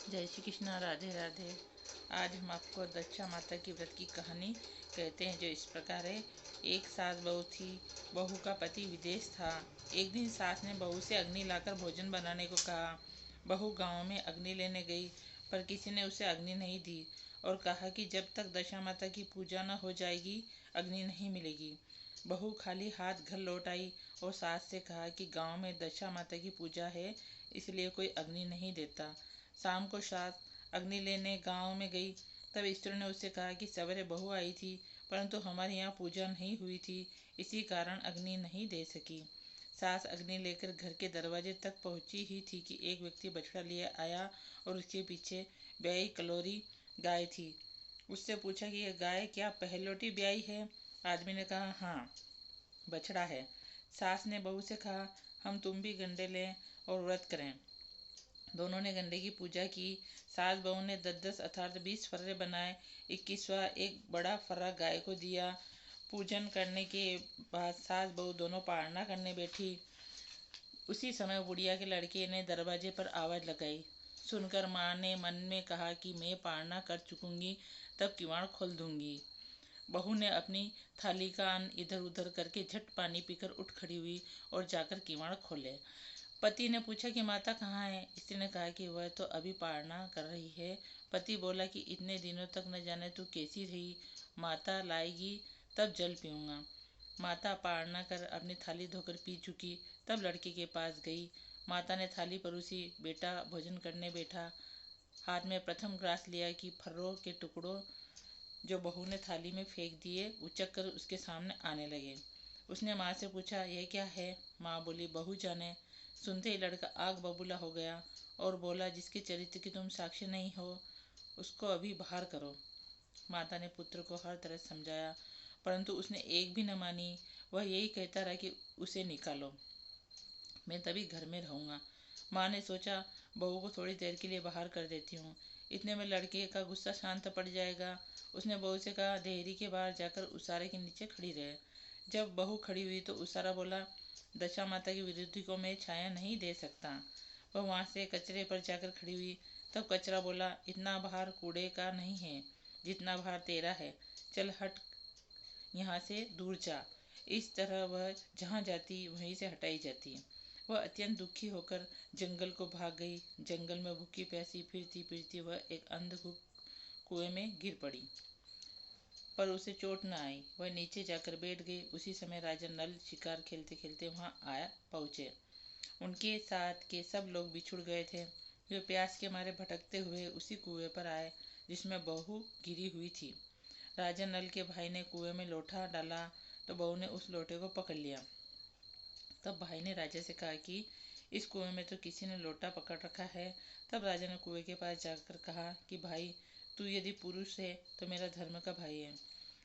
जय श्री कृष्णा। राधे राधे। आज हम आपको दक्षा माता की व्रत की कहानी कहते हैं, जो इस प्रकार है। एक सास बहू थी। बहू का पति विदेश था। एक दिन सास ने बहू से अग्नि लाकर भोजन बनाने को कहा। बहू गांव में अग्नि लेने गई, पर किसी ने उसे अग्नि नहीं दी और कहा कि जब तक दशा माता की पूजा न हो जाएगी अग्नि नहीं मिलेगी। बहू खाली हाथ घर लौट आई और सास से कहा कि गांव में दशा माता की पूजा है, इसलिए कोई अग्नि नहीं देता। शाम को सास अग्नि लेने गांव में गई। तब स्त्री ने उससे कहा कि सवेरे बहू आई थी, परंतु हमारे यहाँ पूजा नहीं हुई थी, इसी कारण अग्नि नहीं दे सकी। सास अग्नि लेकर घर के दरवाजे तक पहुंची ही थी कि एक व्यक्ति बछड़ा लिए आया और उसके पीछे ब्याई कलोरी गाय थी। उससे पूछा कि यह गाय क्या पहलौटी ब्याई है? आदमी ने कहा, हाँ, बछड़ा है। सास ने बहू से कहा, हम तुम भी गंडे लें और व्रत करें। दोनों ने गंडे की पूजा की। सास बहू ने 10-10 अर्थात 20 फर्रे बनाए। 21वां एक बड़ा फर्रा गाय को दिया। पूजन करने के बाद सास बहू दोनों पारना करने बैठी। उसी समय बुढ़िया के लड़के ने दरवाजे पर आवाज लगाई। सुनकर माँ ने मन में कहा कि मैं पारना कर चुकूंगी, तब किवाड़ खोल दूंगी। बहू ने अपनी थाली का अन्न इधर उधर करके झट पानी पीकर उठ खड़ी हुई और जाकर किवाड़ खोले। पति ने पूछा कि माता कहाँ है? स्त्री ने कहा कि वह तो अभी पारना कर रही है। पति बोला कि इतने दिनों तक न जाने तू कैसी रही, माता लाएगी तब जल पीऊंगा। माता पारना कर अपनी थाली धोकर पी चुकी, तब लड़के के पास गई। माता ने थाली परोसी, बेटा भोजन करने बैठा। हाथ में प्रथम ग्रास लिया कि फर्रों के टुकड़ों जो बहू ने थाली में फेंक दिए उचक कर उसके सामने आने लगे। उसने माँ से पूछा, यह क्या है? माँ बोली, बहू जाने। सुनते ही लड़का आग बबूला हो गया और बोला, जिसके चरित्र की तुम साक्षी नहीं हो उसको अभी बाहर करो। माता ने पुत्र को हर तरह समझाया, परंतु उसने एक भी न मानी। वह यही कहता रहा कि उसे निकालो, मैं तभी घर में रहूंगा। माँ ने सोचा, बहू को थोड़ी देर के लिए बाहर कर देती हूँ, इतने में लड़के का गुस्सा शांत पड़ जाएगा। उसने बहू से कहा, देहरी के बाहर जाकर उसारे के नीचे खड़ी रहे। जब बहू खड़ी हुई तो उसारा बोला, दशा माता की विरुद्ध को मैं छाया नहीं दे सकता। वह वहाँ से कचरे पर जाकर खड़ी हुई। तब कचरा बोला, इतना भार कूड़े का नहीं है जितना भार तेरा है, चल हट यहाँ से दूर जा। इस तरह वह जहाँ जाती वहीं से हटाई जाती। वह अत्यंत दुखी होकर जंगल को भाग गई। जंगल में भूखी प्यासी फिरती फिरती वह एक अंधकूप कुएं में गिर पड़ी, पर उसे चोट न आई। वह नीचे जाकर बैठ गई। उसी समय राजा नल शिकार खेलते खेलते वहां आया पहुंचे। उनके साथ के सब लोग बिछुड़ गए थे। वे प्यास के मारे भटकते हुए उसी कुएं पर आए जिसमें बहू गिरी हुई थी। राजा नल के भाई ने कुएं में लोटा डाला तो बहू ने उस लोटे को पकड़ लिया। तब भाई ने राजा से कहा कि इस कुएं में तो किसी ने लोटा पकड़ रखा है। तब राजा ने कुएं के पास जाकर कहा कि भाई, तू यदि पुरुष है तो मेरा धर्म का भाई है,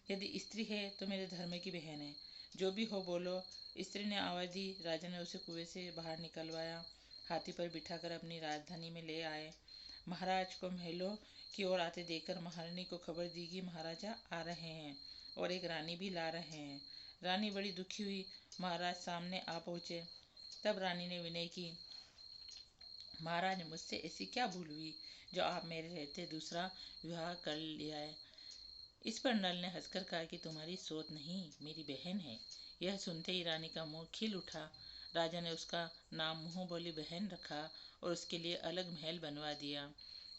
यदि स्त्री है तो मेरे धर्म की बहन है, जो भी हो बोलो। स्त्री ने आवाज दी। राजा ने उसे कुएं से बाहर निकलवाया, हाथी पर बिठाकर अपनी राजधानी में ले आए। महाराज को महलों की ओर आते देखकर महारानी को खबर दी कि महाराजा आ रहे हैं और एक रानी भी ला रहे हैं। रानी बड़ी दुखी हुई। महाराज सामने आ पहुंचे। तब रानी ने विनय की, महाराज, मुझसे ऐसी क्या भूल हुई जो आप मेरे रहते दूसरा विवाह कर लिया है? इस पर नल ने हंसकर कहा कि तुम्हारी सोच नहीं, मेरी बहन है। यह सुनते ही रानी का मुंह खिल उठा। राजा ने उसका नाम मुंह बोली बहन रखा और उसके लिए अलग महल बनवा दिया।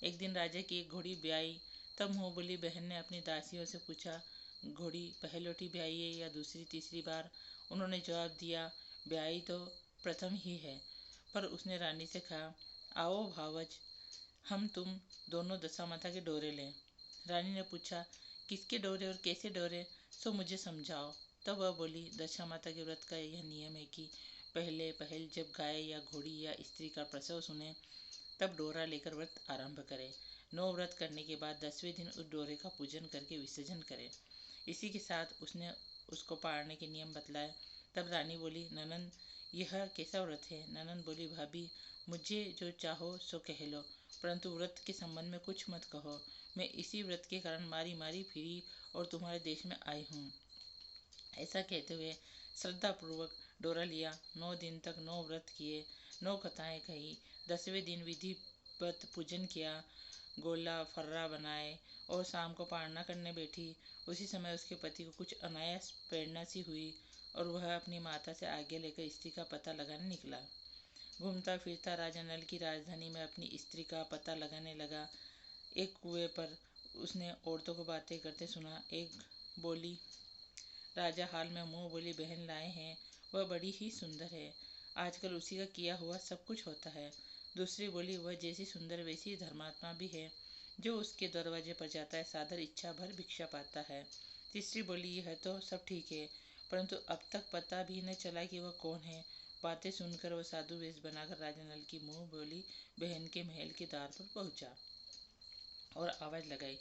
एक दिन राजा की एक घोड़ी ब्याई। तब मुंह बोली बहन ने अपनी दासियों से पूछा, घोड़ी पहलौटी ब्याई है या दूसरी तीसरी बार? उन्होंने जवाब दिया, ब्याई तो प्रथम ही है। पर उसने रानी से कहा, आओ भावज, हम तुम दोनों दशा माता के डोरे लें। रानी ने पूछा, किसके डोरे और कैसे डोरे, सो मुझे समझाओ। तब वह बोली, दशा माता के व्रत का यह नियम है कि पहले पहल जब गाय या घोड़ी या स्त्री का प्रसव सुने तब डोरा लेकर व्रत आरंभ करे। 9 व्रत करने के बाद 10वें दिन उस डोरे का पूजन करके विसर्जन करे। इसी के साथ उसने उसको पाड़ने के नियम बतलाए। तब रानी बोली, ननंद, यह कैसा व्रत है? ननंद बोली, भाभी, मुझे जो चाहो सो कह लो, परंतु व्रत के संबंध में कुछ मत कहो। मैं इसी व्रत के कारण मारी मारी फिरी और तुम्हारे देश में आई हूँ। ऐसा कहते हुए श्रद्धापूर्वक डोरा लिया। 9 दिन तक 9 व्रत किए, 9 कथाएं कही। 10वें दिन विधि विधिवत पूजन किया, गोला फर्रा बनाए और शाम को पारणा करने बैठी। उसी समय उसके पति को कुछ अनायास प्रेरणा सी हुई और वह अपनी माता से आज्ञा लेकर स्त्री का पता लगाने निकला। घूमता फिरता राजा नल की राजधानी में अपनी स्त्री का पता लगाने लगा। एक कुएं पर उसने औरतों को बातें करते सुना। एक बोली, राजा हाल में मुंह बोली बहन लाए हैं, वह बड़ी ही सुंदर है, आजकल उसी का किया हुआ सब कुछ होता है। दूसरी बोली, वह जैसी सुंदर वैसी धर्मात्मा भी है, जो उसके दरवाजे पर जाता है सादर इच्छा भर भिक्षा पाता है। तीसरी बोली, यह तो सब ठीक है, परंतु अब तक पता भी न चला कि वह कौन है। बातें सुनकर वह साधु वेश बनाकर राजा नल की मुंह बोली बहन के महल के द्वार पर पहुंचा और आवाज लगाई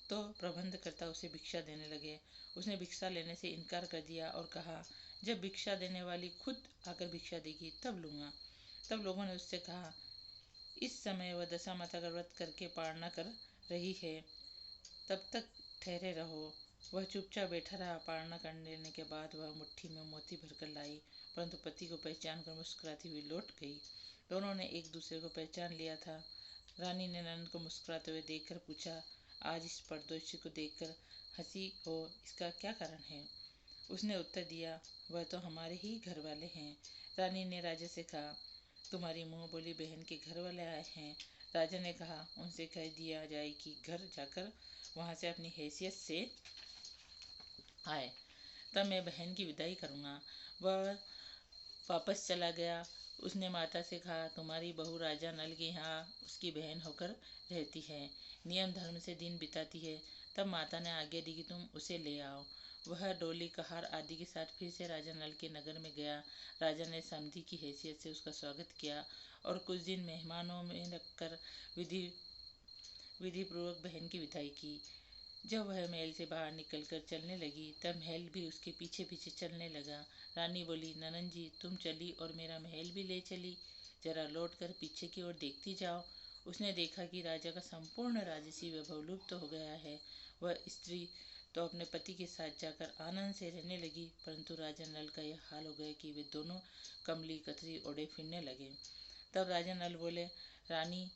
तो प्रबंधकर्ता उसे भिक्षा देने लगे। उसने भिक्षा लेने से इनकार कर दिया और कहा, जब भिक्षा देने वाली खुद आकर भिक्षा देगी तब लूंगा। तब लोगों ने उससे कहा, इस समय वह दशा माता का व्रत करके पारणा कर रही है, तब तक ठहरे रहो। वह चुपचाप बैठा रहा। पारणा कर लेने के बाद वह मुट्ठी में मोती भरकर लाई, परंतु पति को पहचान कर मुस्कुराती हुई लौट गई। दोनों ने एक दूसरे को पहचान लिया था। रानी ने नंद को मुस्कुराते हुए देखकर पूछा, आज इस परदोषी को देखकर हंसी हो, इसका क्या कारण है? उसने उत्तर दिया, वह तो हमारे ही घर वाले हैं। रानी ने राजा से कहा, तुम्हारी मुंह बोली बहन के घर वाले आए हैं। राजा ने कहा, उनसे कह दिया जाए कि घर जाकर वहां से अपनी हैसियत से आए, तब मैं बहन की विदाई करूंगा। वह वापस चला गया। उसने माता से कहा, तुम्हारी बहू राजा नल के यहाँ उसकी बहन होकर रहती है, नियम धर्म से दिन बिताती है। तब माता ने आज्ञा दी कि तुम उसे ले आओ। वह डोली कहार आदि के साथ फिर से राजा नल के नगर में गया। राजा ने समधी की हैसियत से उसका स्वागत किया और कुछ दिन मेहमानों में रखकर विधिपूर्वक बहन की विदाई की। जब वह महल से बाहर निकलकर चलने लगी तब महल भी उसके पीछे पीछे चलने लगा। रानी बोली, ननद जी तुम चली और मेरा महल भी ले चली, जरा लौट कर पीछे की ओर देखती जाओ। उसने देखा कि राजा का संपूर्ण राजसी वैभव लुप्त हो गया है। वह स्त्री तो अपने पति के साथ जाकर आनंद से रहने लगी, परंतु राजा नल का यह हाल हो गया कि वे दोनों कमली कतरी ओढ़े फिरने लगे। तब राजा नल बोले, रानी,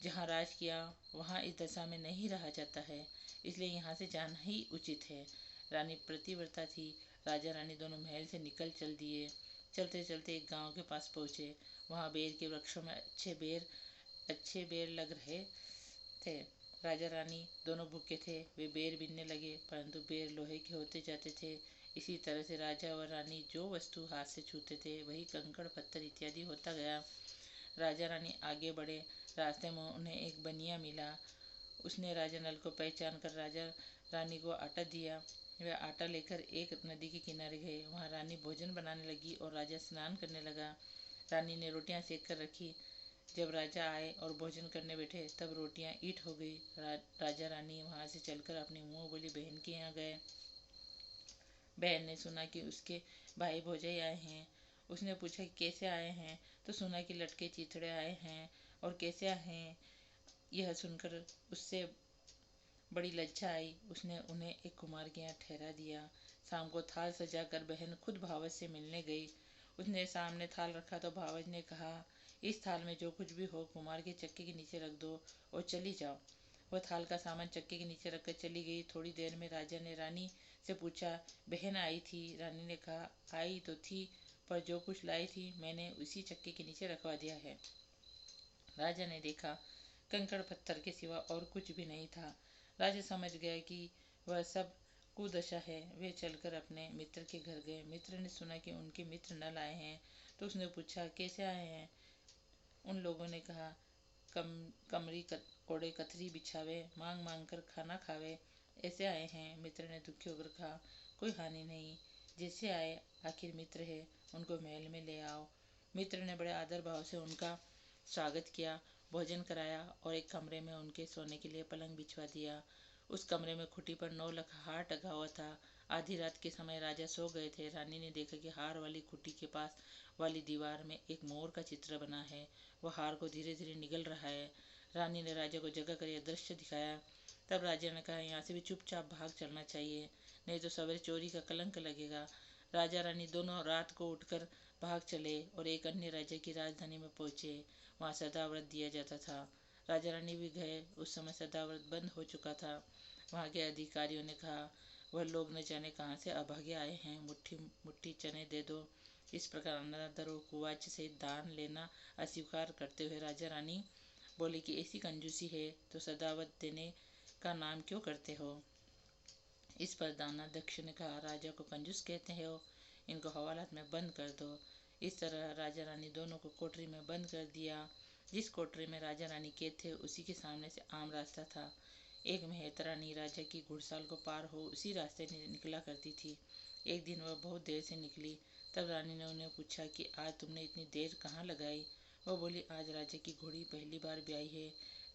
जहाँ राज किया वहाँ इस दशा में नहीं रहा जाता है, इसलिए यहाँ से जाना ही उचित है। रानी प्रतिव्रता थी। राजा रानी दोनों महल से निकल चल दिए। चलते चलते एक गांव के पास पहुँचे। वहाँ बेर के वृक्षों में अच्छे बेर लग रहे थे। राजा रानी दोनों भूखे थे। वे बेर बीनने लगे, परंतु बेर लोहे के होते जाते थे। इसी तरह से राजा और रानी जो वस्तु हाथ से छूते थे वही कंकड़ पत्थर इत्यादि होता गया। राजा रानी आगे बढ़े। रास्ते में उन्हें एक बनिया मिला। उसने राजा नल को पहचान कर राजा रानी को आटा दिया। वे आटा लेकर एक नदी के किनारे गए। वहाँ रानी भोजन बनाने लगी और राजा स्नान करने लगा। रानी ने रोटियां सेक कर रखी। जब राजा आए और भोजन करने बैठे तब रोटियां ईंट हो गई। राजा रानी वहाँ से चलकर अपनी मुंह बोली बहन के यहाँ गए। बहन ने सुना कि उसके भाई भौजाई आए हैं। उसने पूछा कि कैसे आए हैं, तो सुना कि लटके चिथड़े आए हैं और कैसे आए हैं। यह सुनकर उससे बड़ी लज्जा आई। उसने उन्हें एक कुमार के यहाँ ठहरा दिया। शाम को थाल सजाकर बहन खुद भावज से मिलने गई। उसने सामने थाल रखा तो भावज ने कहा, इस थाल में जो कुछ भी हो कुमार के चक्के के नीचे रख दो और चली जाओ। वह थाल का सामान चक्के के नीचे रखकर चली गई। थोड़ी देर में राजा ने रानी से पूछा, बहन आई थी? रानी ने कहा, आई तो थी, पर जो कुछ लाई थी मैंने उसी चक्के के नीचे रखवा दिया है। राजा ने देखा, कंकड़ पत्थर के सिवा और कुछ भी नहीं था। राजा समझ गया कि वह सब कुदशा है। वे चलकर अपने मित्र के घर गए। मित्र ने सुना कि उनके मित्र नल आए हैं, तो उसने पूछा, कैसे आए हैं? उन लोगों ने कहा, कमरी ओढ़े कथरी बिछावे, मांग मांग कर खाना खावे, ऐसे आए हैं। मित्र ने दुखी होकर कहा, कोई हानि नहीं, जैसे आए आखिर मित्र है, उनको महल में ले आओ। मित्र ने बड़े आदर भाव से उनका स्वागत किया, भोजन कराया और एक कमरे में उनके सोने के लिए पलंग बिछवा दिया। उस कमरे में खुटी पर 9 लाख हार टंगा हुआ था। आधी रात के समय राजा सो गए थे। रानी ने देखा कि हार वाली खुटी के पास वाली दीवार में एक मोर का चित्र बना है। वह हार को धीरे धीरे निगल रहा है। रानी ने राजा को जगा कर यह दृश्य दिखाया। तब राजा ने कहा, यहाँ से भी चुपचाप भाग चलना चाहिए, नहीं तो सवेरे चोरी का कलंक लगेगा। राजा रानी दोनों रात को उठकर भाग चले और एक अन्य राज्य की राजधानी में पहुंचे। वहाँ सदा व्रत दिया जाता था। राजा रानी भी गए। उस समय सदाव्रत बंद हो चुका था। वहाँ के अधिकारियों ने कहा, वह लोग न जाने कहाँ से अभागे आए हैं, मुट्ठी मुट्ठी चने दे दो। इस प्रकार अनादर और कुवाच से दान लेना अस्वीकार करते हुए राजा रानी बोले कि ऐसी कंजूसी है तो सदावत देने का नाम क्यों करते हो। इस पर दानाध्यक्ष ने कहा, राजा को कंजूस कहते हो, इनको हवालात में बंद कर दो। इस तरह राजा रानी दोनों को कोठरी में बंद कर दिया। जिस कोठरी में राजा रानी कैद थे उसी के सामने से आम रास्ता था। एक मेहतरानी राजा की घुड़साल को पार हो उसी रास्ते निकला करती थी। एक दिन वह बहुत देर से निकली। तब रानी ने उन्हें पूछा कि आज तुमने इतनी देर कहाँ लगाई। वह बोली, आज राजा की घोड़ी पहली बार ब्याई है।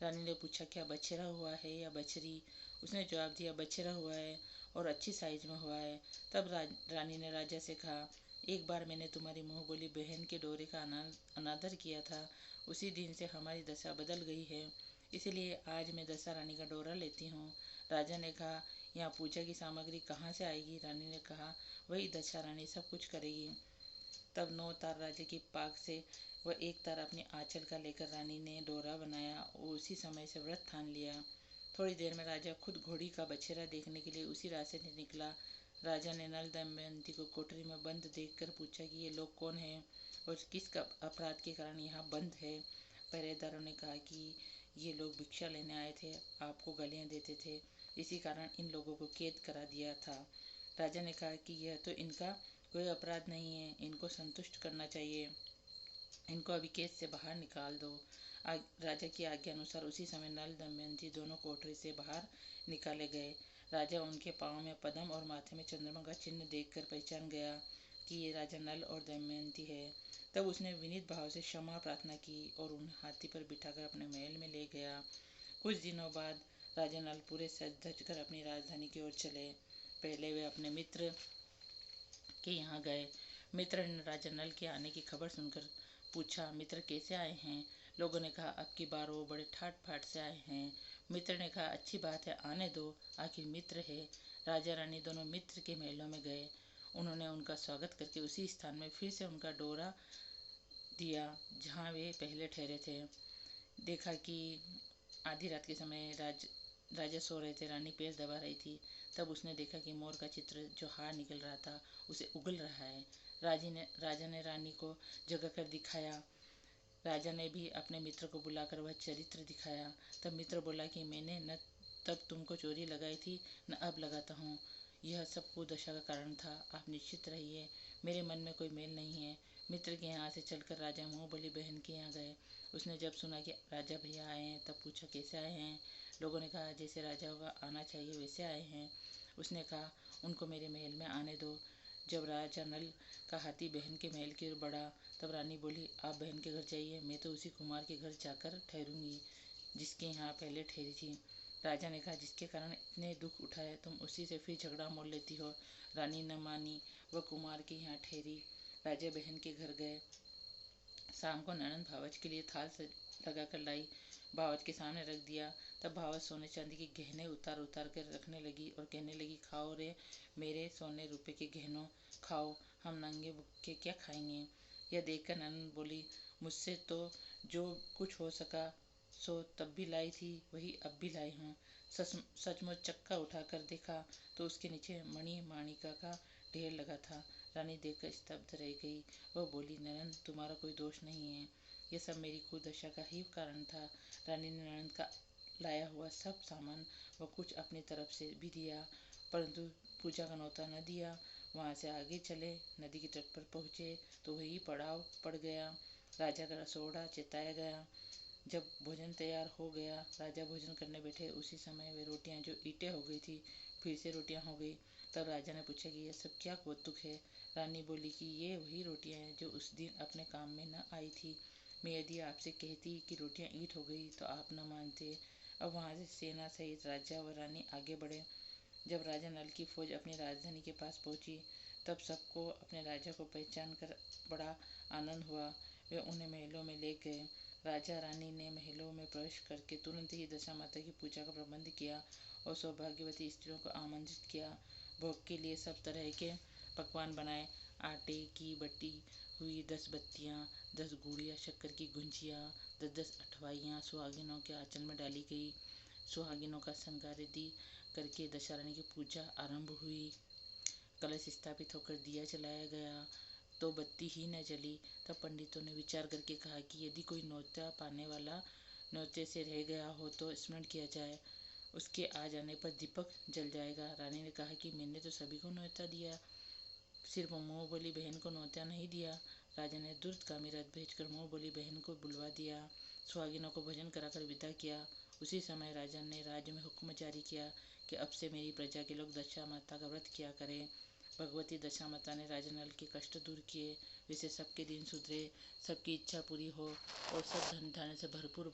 रानी ने पूछा, क्या बछड़ा हुआ है या बछड़ी। उसने जवाब दिया, बछड़ा हुआ है और अच्छी साइज में हुआ है। तब रानी ने राजा से कहा, एक बार मैंने तुम्हारी मुँह बोली बहन के डोरे का अनादर किया था। उसी दिन से हमारी दशा बदल गई है, इसलिए आज मैं दशा रानी का डोरा लेती हूँ। राजा ने कहा, यहाँ पूजा की सामग्री कहाँ से आएगी। रानी ने कहा, वही दशा रानी सब कुछ करेगी। तब 9 तार राजा की पाग से वह एक तार अपने आंचल का लेकर रानी ने डोरा बनाया। वो उसी समय से व्रत ठान लिया। थोड़ी देर में राजा खुद घोड़ी का बछड़ा देखने के लिए उसी रास्ते से निकला। राजा ने नल दमयंती को कोठरी में बंद देखकर पूछा कि ये लोग कौन हैं और किस अपराध के कारण यहाँ बंद है। पहरेदारों ने कहा कि ये लोग भिक्षा लेने आए थे, आपको गालियाँ देते थे, इसी कारण इन लोगों को कैद करा दिया था। राजा ने कहा कि यह तो इनका कोई अपराध नहीं है, इनको संतुष्ट करना चाहिए, इनको अभी कैद से बाहर निकाल दो। राजा की आज्ञा अनुसार उसी समय नल दमयंती दोनों कोठरी से बाहर निकाले गए। राजा उनके पाँव में पद्म और माथे में चंद्रमा का चिन्ह देखकर पहचान गया कि ये राजा नल और दमयंती है। तब उसने विनीत भाव से क्षमा प्रार्थना की और उन्हें हाथी पर बिठाकर अपने महल में ले गया। कुछ दिनों बाद राजा नल पूरे सज धज कर अपनी राजधानी की ओर चले। पहले वे अपने मित्र के यहाँ गए। मित्र ने राजा नल के आने की खबर सुनकर पूछा, मित्र कैसे आए हैं। लोगों ने कहा, अब की बार वो बड़े ठाट फाट से आए हैं। मित्र ने कहा, अच्छी बात है, आने दो, आखिर मित्र है। राजा रानी दोनों मित्र के महलों में गए। उन्होंने उनका स्वागत करके उसी स्थान में फिर से उनका डोरा दिया जहाँ वे पहले ठहरे थे। देखा कि आधी रात के समय राजा सो रहे थे, रानी पैर दबा रही थी। तब उसने देखा कि मोर का चित्र जो हार निकल रहा था उसे उगल रहा है। राजा ने रानी को जगा कर दिखाया। राजा ने भी अपने मित्र को बुलाकर वह चरित्र दिखाया। तब मित्र बोला कि मैंने न तब तुमको चोरी लगाई थी, न अब लगाता हूँ। यह सब कुदशा का कारण था। आप निश्चित रहिए, मेरे मन में कोई मेल नहीं है। मित्र के यहाँ से चलकर राजा मुँह बोली बहन के यहाँ गए। उसने जब सुना कि राजा भैया आए हैं तब पूछा, कैसे आए हैं। लोगों ने कहा, जैसे राजाओं का आना चाहिए वैसे आए हैं। उसने कहा, उनको मेरे महल में आने दो। जब राजा नल का हाथी बहन के महल की ओर बढ़ा तब रानी बोली, आप बहन के घर जाइए, मैं तो उसी कुमार के घर जाकर ठहरूंगी जिसके यहाँ पहले ठहरी थी। राजा ने कहा, जिसके कारण इतने दुख उठाए तुम उसी से फिर झगड़ा मोल लेती हो। रानी न मानी, वह कुमार के यहाँ ठहरी। राजा बहन के घर गए। शाम को ननंद भावच के लिए थाल से लगा कर लाई, भावच के सामने रख दिया। तब भावच सोने चांदी के गहने उतार उतार कर रखने लगी और कहने लगी, खाओ रे मेरे सोने रुपए के गहनों, खाओ, हम नंगे भूखे क्या खाएंगे। यह देखकर ननंद बोली, मुझसे तो जो कुछ हो सका सो तब भी लाई थी, वही अब भी लाई हूँ। सचमुच चक्का उठाकर देखा तो उसके नीचे मणि माणिका का ढेर लगा था। रानी देखकर स्तब्ध रह गई। वह बोली, ननंद तुम्हारा कोई दोष नहीं है, यह सब मेरी कुदशा का ही कारण था। रानी ने ननंद का लाया हुआ सब सामान व कुछ अपनी तरफ से भी दिया, परंतु पूजा का न्योता न दिया। वहाँ से आगे चले, नदी के तट पर पहुँचे तो वही पड़ाव पड़ गया। राजा का रसोड़ा चिताया गया। जब भोजन तैयार हो गया, राजा भोजन करने बैठे। उसी समय वे रोटियां जो ईंटें हो गई थी फिर से रोटियां हो गई। तब राजा ने पूछा कि यह सब क्या कौतुक है। रानी बोली कि ये वही रोटियां हैं जो उस दिन अपने काम में न आई थी। मैं यदि आपसे कहती कि रोटियां ईंट हो गई तो आप न मानते। अब वहाँ से सेना सहित राजा व रानी आगे बढ़े। जब राजा नल की फौज अपनी राजधानी के पास पहुंची तब सबको अपने राजा को पहचान कर बड़ा आनंद हुआ। वे उन्हें महलों में ले गए। राजा रानी ने महलों में प्रवेश करके तुरंत ही दशा माता की पूजा का प्रबंध किया और सौभाग्यवती स्त्रियों को आमंत्रित किया। भोग के लिए सब तरह के पकवान बनाए। आटे की बटी हुई 10 बत्तियाँ, 10 गुड़िया शक्कर की गुंजिया, 10-10 अठवाइयाँ सुहागिनों के आंचल में डाली गई। सुहागिनों का संगारेदी करके दशारानी की पूजा आरंभ हुई। कलश स्थापित होकर दिया जलाया गया तो बत्ती ही न जली। तब पंडितों ने विचार करके कहा कि यदि कोई न्योता पाने वाला न्योते से रह गया हो तो स्मरण किया जाए, उसके आ जाने पर दीपक जल जाएगा। रानी ने कहा कि मैंने तो सभी को न्योता दिया, सिर्फ मुँह बोली बहन को न्योता नहीं दिया। राजा ने द्रुतगामी रथ भेजकर मुँह बोली बहन को बुलवा दिया, सुहागिनों को भोजन कराकर विदा किया। उसी समय राजा ने राज्य में हुक्म जारी किया कि अब से मेरी प्रजा के लोग दशा माता का व्रत किया करें। भगवती दशा माता ने राजा नल के कष्ट दूर किए, जिससे सबके दिन सुधरे, सबकी इच्छा पूरी हो और सब धन धान्य से भरपूर